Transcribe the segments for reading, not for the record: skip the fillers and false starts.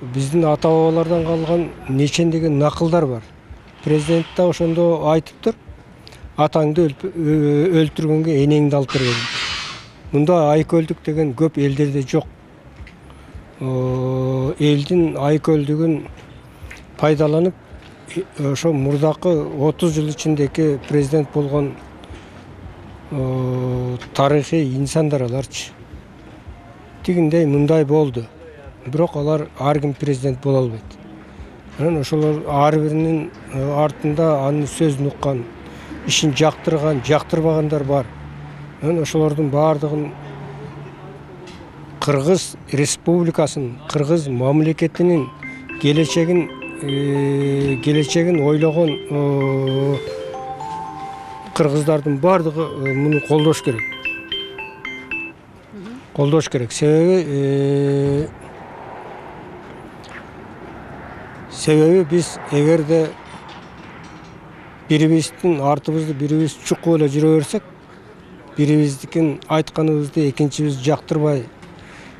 биздин ата бабалардан калган нечендеген накылдар бар. Президент да ошондо айтыптыр. Атаңды өлтүргөнгө энеңди алып берген. Мында айкөлдүк деген көп элдерде жок. Элдин айкөлдүгүн пайдаланып, ошо мурдакы 30 жыл ичиндеги президент болгон тарыхый инсандар аларчы. Тигиндей мындай болду. Бирок алар ар ким президент боло албайт. Анан ошолор ар биринин артында анын сөзүн уккан, ишин жактырган, жактырбагандар бар. Анан ошолордун баардыгын Кыргыз республикасынын, Кыргыз мамлекетинин келечегин ойлогон кыргыздардын баардыгы муну колдош керек. Колдош керек. Себеби биз эгерде бирибиздин артыбызды бирибиз чукуп эле жүрө берсек, бирибиздикин айтканыбызды экинчибиз жактырбай,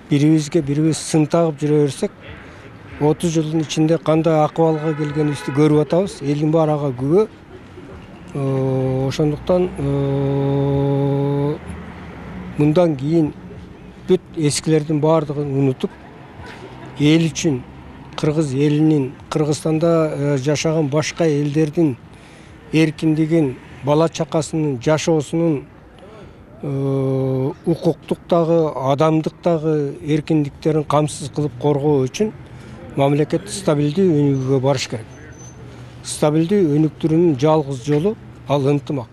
бирибизге бирибиз сын тагып жүрө берсек, 30 жылдын ичинде кандай акыбалга келгенибизди көрүп атабыз. Элдин баары ага күбө. Ошондуктан мындан кийин бүт эскилердин баардыгын унутуп, эл үчүн, кыргыз элинин, Кыргызстанда жашаган башка элдердин эркиндигин, бала чакасынын жашоосунун укуктуктагы, адамдыктагы эркиндиктерин камсыз кылып коргоо үчүн мамлекет стабилдүү өнүгүүгө барыш керек. Стабилдүү өнүктүрүүнүн жалгыз жолу ал ынтымак.